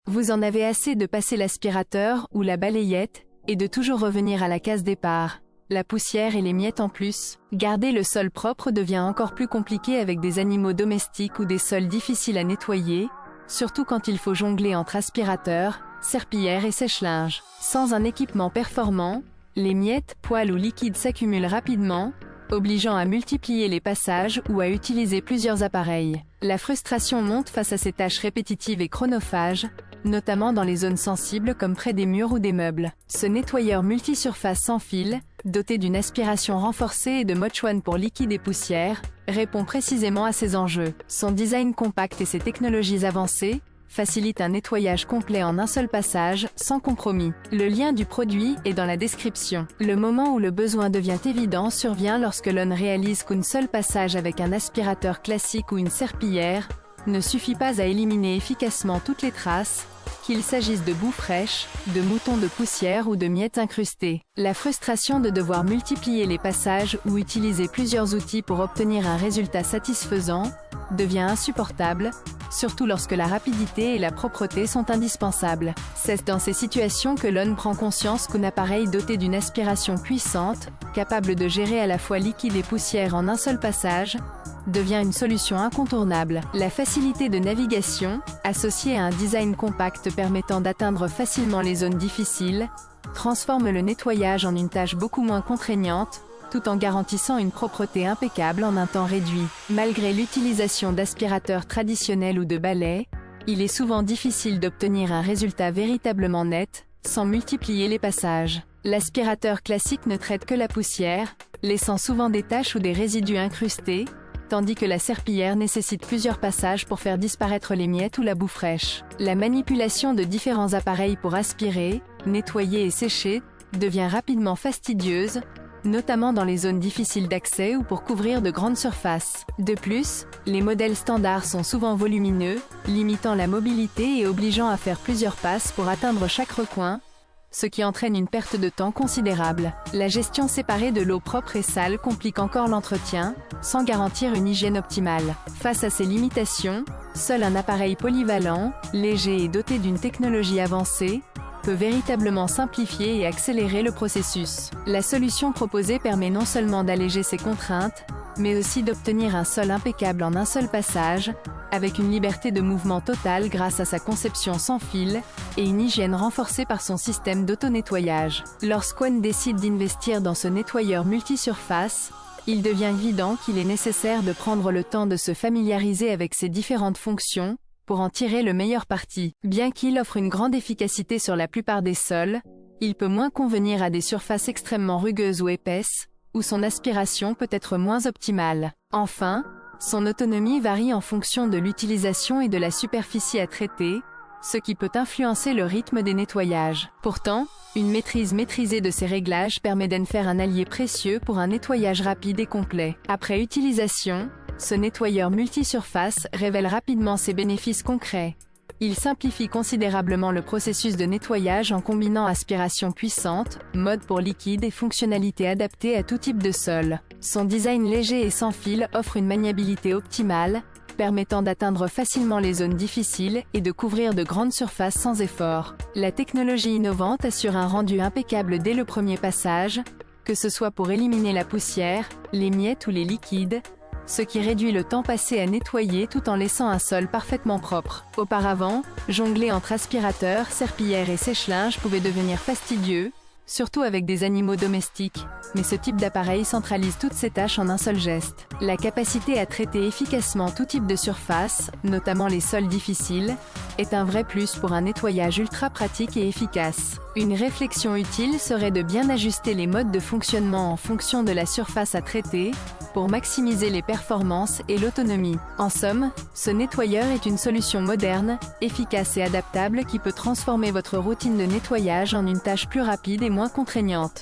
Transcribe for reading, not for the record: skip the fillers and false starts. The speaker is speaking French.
Vous en avez assez de passer l'aspirateur ou la balayette, et de toujours revenir à la case départ. La poussière et les miettes en plus. Garder le sol propre devient encore plus compliqué avec des animaux domestiques ou des sols difficiles à nettoyer, surtout quand il faut jongler entre aspirateur, serpillière et sèche-linge. Sans un équipement performant, les miettes, poils ou liquides s'accumulent rapidement, obligeant à multiplier les passages ou à utiliser plusieurs appareils. La frustration monte face à ces tâches répétitives et chronophages, notamment dans les zones sensibles comme près des murs ou des meubles. Ce nettoyeur multisurface sans fil, doté d'une aspiration renforcée et de Moch-One pour liquide et poussière, répond précisément à ces enjeux. Son design compact et ses technologies avancées facilitent un nettoyage complet en un seul passage, sans compromis. Le lien du produit est dans la description. Le moment où le besoin devient évident survient lorsque l'on réalise qu'un seul passage avec un aspirateur classique ou une serpillière ne suffit pas à éliminer efficacement toutes les traces, qu'il s'agisse de boue fraîche, de moutons de poussière ou de miettes incrustées. La frustration de devoir multiplier les passages ou utiliser plusieurs outils pour obtenir un résultat satisfaisant devient insupportable, surtout lorsque la rapidité et la propreté sont indispensables. C'est dans ces situations que l'on prend conscience qu'un appareil doté d'une aspiration puissante, capable de gérer à la fois liquide et poussière en un seul passage, devient une solution incontournable. La facilité de navigation, associée à un design compact permettant d'atteindre facilement les zones difficiles, transforme le nettoyage en une tâche beaucoup moins contraignante, tout en garantissant une propreté impeccable en un temps réduit. Malgré l'utilisation d'aspirateurs traditionnels ou de balais, il est souvent difficile d'obtenir un résultat véritablement net, sans multiplier les passages. L'aspirateur classique ne traite que la poussière, laissant souvent des taches ou des résidus incrustés, tandis que la serpillière nécessite plusieurs passages pour faire disparaître les miettes ou la boue fraîche. La manipulation de différents appareils pour aspirer, nettoyer et sécher devient rapidement fastidieuse, notamment dans les zones difficiles d'accès ou pour couvrir de grandes surfaces. De plus, les modèles standards sont souvent volumineux, limitant la mobilité et obligeant à faire plusieurs passes pour atteindre chaque recoin, ce qui entraîne une perte de temps considérable. La gestion séparée de l'eau propre et sale complique encore l'entretien, sans garantir une hygiène optimale. Face à ces limitations, seul un appareil polyvalent, léger et doté d'une technologie avancée, peut véritablement simplifier et accélérer le processus. La solution proposée permet non seulement d'alléger ces contraintes, mais aussi d'obtenir un sol impeccable en un seul passage, avec une liberté de mouvement totale grâce à sa conception sans fil, et une hygiène renforcée par son système d'auto-nettoyage. Lorsqu'on décide d'investir dans ce nettoyeur multisurface, il devient évident qu'il est nécessaire de prendre le temps de se familiariser avec ses différentes fonctions, pour en tirer le meilleur parti. Bien qu'il offre une grande efficacité sur la plupart des sols, il peut moins convenir à des surfaces extrêmement rugueuses ou épaisses, où son aspiration peut être moins optimale. Enfin, son autonomie varie en fonction de l'utilisation et de la superficie à traiter, ce qui peut influencer le rythme des nettoyages. Pourtant, une maîtrise maîtrisée de ces réglages permet d'en faire un allié précieux pour un nettoyage rapide et complet. Après utilisation, ce nettoyeur multisurface révèle rapidement ses bénéfices concrets. Il simplifie considérablement le processus de nettoyage en combinant aspiration puissante, mode pour liquide et fonctionnalités adaptées à tout type de sol. Son design léger et sans fil offre une maniabilité optimale, permettant d'atteindre facilement les zones difficiles et de couvrir de grandes surfaces sans effort. La technologie innovante assure un rendu impeccable dès le premier passage, que ce soit pour éliminer la poussière, les miettes ou les liquides, ce qui réduit le temps passé à nettoyer tout en laissant un sol parfaitement propre. Auparavant, jongler entre aspirateur, serpillière et sèche-linge pouvait devenir fastidieux, surtout avec des animaux domestiques, mais ce type d'appareil centralise toutes ces tâches en un seul geste. La capacité à traiter efficacement tout type de surface, notamment les sols difficiles, est un vrai plus pour un nettoyage ultra pratique et efficace. Une réflexion utile serait de bien ajuster les modes de fonctionnement en fonction de la surface à traiter, pour maximiser les performances et l'autonomie. En somme, ce nettoyeur est une solution moderne, efficace et adaptable qui peut transformer votre routine de nettoyage en une tâche plus rapide et moins contraignante.